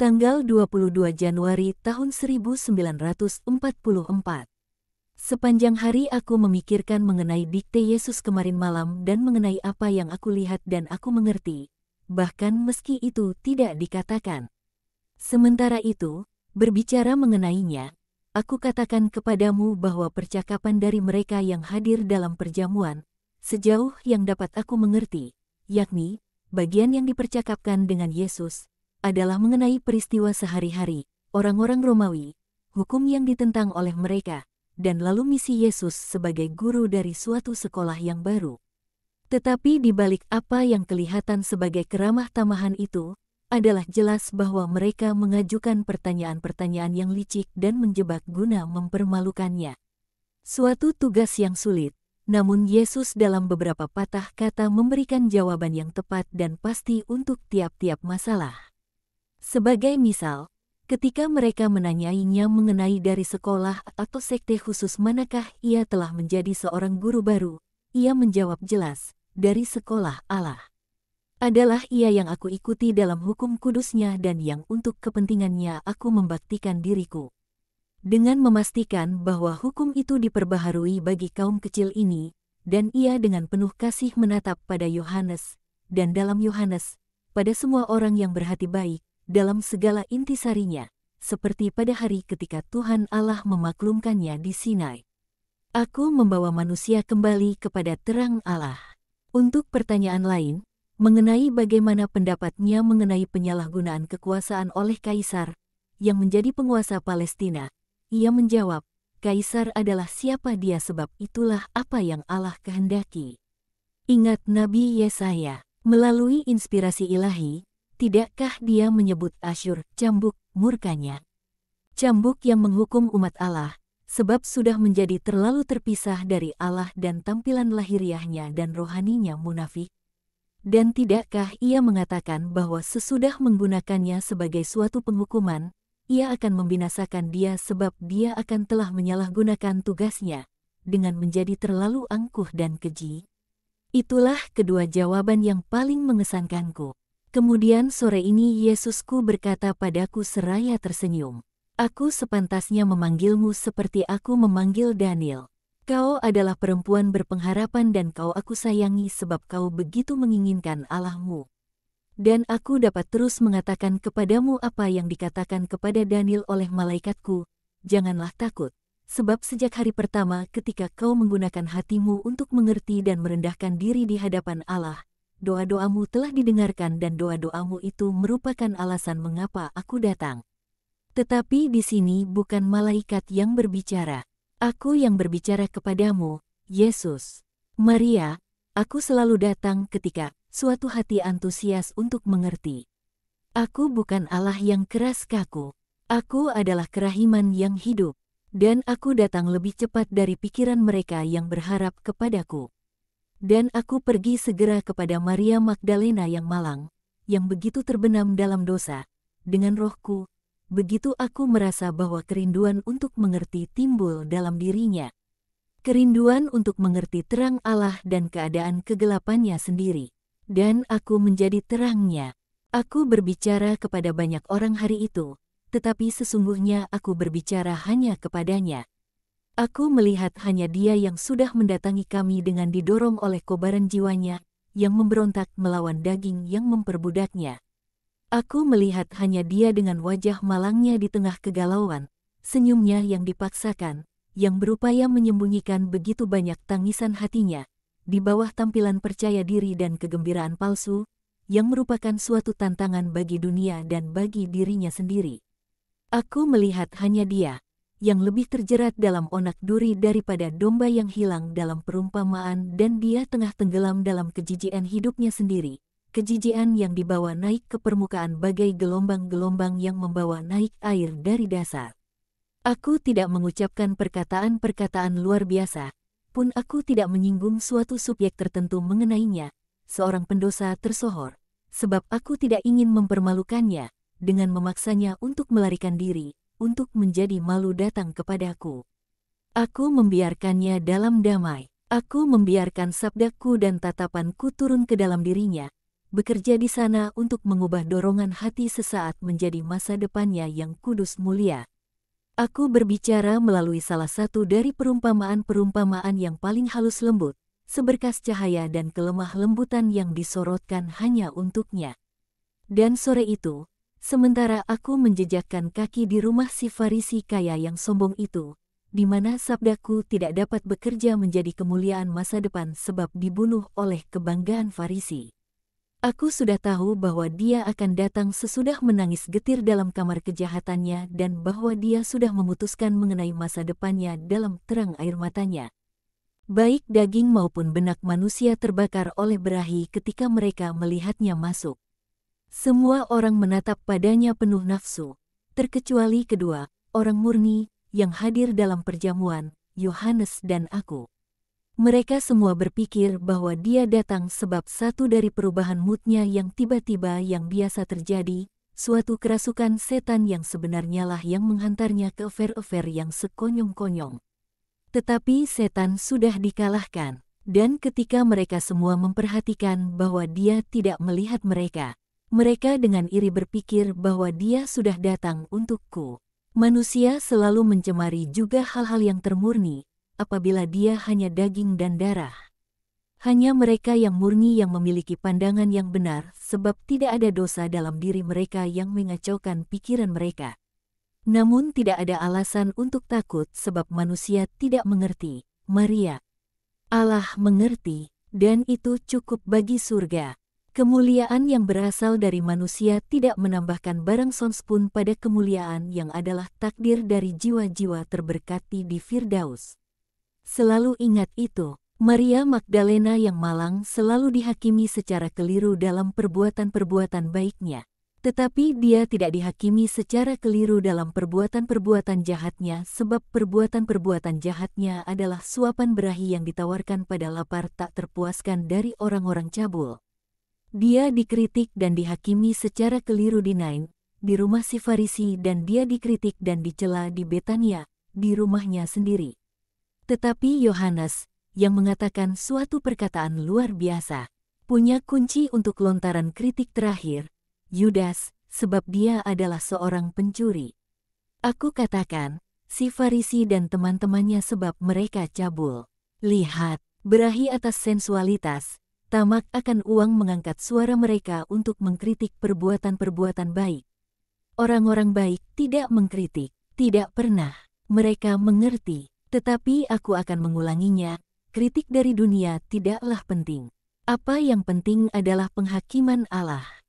Tanggal 22 Januari tahun 1944. Sepanjang hari aku memikirkan mengenai dikte Yesus kemarin malam dan mengenai apa yang aku lihat dan aku mengerti, bahkan meski itu tidak dikatakan. Sementara itu, berbicara mengenainya, aku katakan kepadamu bahwa percakapan dari mereka yang hadir dalam perjamuan, sejauh yang dapat aku mengerti, yakni, bagian yang dipercakapkan dengan Yesus, adalah mengenai peristiwa sehari-hari, orang-orang Romawi, hukum yang ditentang oleh mereka, dan lalu misi Yesus sebagai guru dari suatu sekolah yang baru. Tetapi di balik apa yang kelihatan sebagai keramah tamahan itu, adalah jelas bahwa mereka mengajukan pertanyaan-pertanyaan yang licik dan menjebak guna mempermalukannya. Suatu tugas yang sulit, namun Yesus dalam beberapa patah kata memberikan jawaban yang tepat dan pasti untuk tiap-tiap masalah. Sebagai misal, ketika mereka menanyainya mengenai dari sekolah atau sekte khusus manakah ia telah menjadi seorang guru baru, ia menjawab jelas, dari sekolah Allah. Adalah ia yang aku ikuti dalam hukum kudusnya dan yang untuk kepentingannya aku membaktikan diriku. Dengan memastikan bahwa hukum itu diperbaharui bagi kaum kecil ini, dan ia dengan penuh kasih menatap pada Yohanes, dan dalam Yohanes, pada semua orang yang berhati baik, dalam segala intisarinya, seperti pada hari ketika Tuhan Allah memaklumkannya di Sinai. Aku membawa manusia kembali kepada terang Allah. Untuk pertanyaan lain, mengenai bagaimana pendapatnya mengenai penyalahgunaan kekuasaan oleh Kaisar, yang menjadi penguasa Palestina, ia menjawab, Kaisar adalah siapa dia sebab itulah apa yang Allah kehendaki. Ingat Nabi Yesaya, melalui inspirasi ilahi, tidakkah dia menyebut Asyur, cambuk, murkanya? Cambuk yang menghukum umat Allah, sebab sudah menjadi terlalu terpisah dari Allah dan tampilan lahiriahnya dan rohaninya munafik. Dan tidakkah ia mengatakan bahwa sesudah menggunakannya sebagai suatu penghukuman, ia akan membinasakan dia sebab dia akan telah menyalahgunakan tugasnya, dengan menjadi terlalu angkuh dan keji? Itulah kedua jawaban yang paling mengesankanku. Kemudian sore ini Yesusku berkata padaku seraya tersenyum, aku sepantasnya memanggilmu seperti aku memanggil Daniel. Kau adalah perempuan berpengharapan dan kau aku sayangi sebab kau begitu menginginkan Allahmu. Dan aku dapat terus mengatakan kepadamu apa yang dikatakan kepada Daniel oleh malaikatku, janganlah takut, sebab sejak hari pertama ketika kau menggunakan hatimu untuk mengerti dan merendahkan diri di hadapan Allah, doa-doamu telah didengarkan dan doa-doamu itu merupakan alasan mengapa aku datang. Tetapi di sini bukan malaikat yang berbicara. Aku yang berbicara kepadamu, Yesus. Maria, aku selalu datang ketika suatu hati antusias untuk mengerti. Aku bukan Allah yang keras kaku. Aku adalah kerahiman yang hidup. Dan aku datang lebih cepat dari pikiran mereka yang berharap kepadaku. Dan aku pergi segera kepada Maria Magdalena yang malang, yang begitu terbenam dalam dosa, dengan rohku. Begitu aku merasa bahwa kerinduan untuk mengerti timbul dalam dirinya. Kerinduan untuk mengerti terang Allah dan keadaan kegelapannya sendiri. Dan aku menjadi terangnya. Aku berbicara kepada banyak orang hari itu, tetapi sesungguhnya aku berbicara hanya kepadanya. Aku melihat hanya dia yang sudah mendatangi kami dengan didorong oleh kobaran jiwanya, yang memberontak melawan daging yang memperbudaknya. Aku melihat hanya dia dengan wajah malangnya di tengah kegalauan, senyumnya yang dipaksakan, yang berupaya menyembunyikan begitu banyak tangisan hatinya, di bawah tampilan percaya diri dan kegembiraan palsu, yang merupakan suatu tantangan bagi dunia dan bagi dirinya sendiri. Aku melihat hanya dia, yang lebih terjerat dalam onak duri daripada domba yang hilang dalam perumpamaan dan dia tengah tenggelam dalam kejijian hidupnya sendiri. Kejijian yang dibawa naik ke permukaan bagai gelombang-gelombang yang membawa naik air dari dasar. Aku tidak mengucapkan perkataan-perkataan luar biasa, pun aku tidak menyinggung suatu subjek tertentu mengenainya, seorang pendosa tersohor, sebab aku tidak ingin mempermalukannya, dengan memaksanya untuk melarikan diri, untuk menjadi malu datang kepadaku. Aku membiarkannya dalam damai, aku membiarkan sabdaku dan tatapanku turun ke dalam dirinya, bekerja di sana untuk mengubah dorongan hati sesaat menjadi masa depannya yang kudus mulia. Aku berbicara melalui salah satu dari perumpamaan-perumpamaan yang paling halus lembut, seberkas cahaya dan kelemah lembutan yang disorotkan hanya untuknya. Dan sore itu, sementara aku menjejakkan kaki di rumah si Farisi kaya yang sombong itu, di mana sabdaku tidak dapat bekerja menjadi kemuliaan masa depan sebab dibunuh oleh kebanggaan Farisi. Aku sudah tahu bahwa dia akan datang sesudah menangis getir dalam kamar kejahatannya dan bahwa dia sudah memutuskan mengenai masa depannya dalam terang air matanya. Baik daging maupun benak manusia terbakar oleh berahi ketika mereka melihatnya masuk. Semua orang menatap padanya penuh nafsu, terkecuali kedua orang murni yang hadir dalam perjamuan, Yohanes dan aku. Mereka semua berpikir bahwa dia datang sebab satu dari perubahan moodnya yang tiba-tiba yang biasa terjadi, suatu kerasukan setan yang sebenarnya lah yang menghantarnya ke affair-affair yang sekonyong-konyong. Tetapi setan sudah dikalahkan, dan ketika mereka semua memperhatikan bahwa dia tidak melihat mereka, mereka dengan iri berpikir bahwa dia sudah datang untukku. Manusia selalu mencemari juga hal-hal yang termurni, apabila dia hanya daging dan darah. Hanya mereka yang murni yang memiliki pandangan yang benar, sebab tidak ada dosa dalam diri mereka yang mengacaukan pikiran mereka. Namun tidak ada alasan untuk takut sebab manusia tidak mengerti, Maria. Allah mengerti, dan itu cukup bagi surga. Kemuliaan yang berasal dari manusia tidak menambahkan barang sonspun pada kemuliaan yang adalah takdir dari jiwa-jiwa terberkati di Firdaus. Selalu ingat itu, Maria Magdalena yang malang selalu dihakimi secara keliru dalam perbuatan-perbuatan baiknya. Tetapi dia tidak dihakimi secara keliru dalam perbuatan-perbuatan jahatnya sebab perbuatan-perbuatan jahatnya adalah suapan berahi yang ditawarkan pada lapar tak terpuaskan dari orang-orang cabul. Dia dikritik dan dihakimi secara keliru di Nain, di rumah si Farisi dan dia dikritik dan dicela di Betania, di rumahnya sendiri. Tetapi Yohanes, yang mengatakan suatu perkataan luar biasa, punya kunci untuk lontaran kritik terakhir, Yudas, sebab dia adalah seorang pencuri. Aku katakan, si Farisi dan teman-temannya sebab mereka cabul. Lihat, berahi atas sensualitas, tamak akan uang mengangkat suara mereka untuk mengkritik perbuatan-perbuatan baik. Orang-orang baik tidak mengkritik, tidak pernah. Mereka mengerti, tetapi aku akan mengulanginya, kritik dari dunia tidaklah penting. Apa yang penting adalah penghakiman Allah.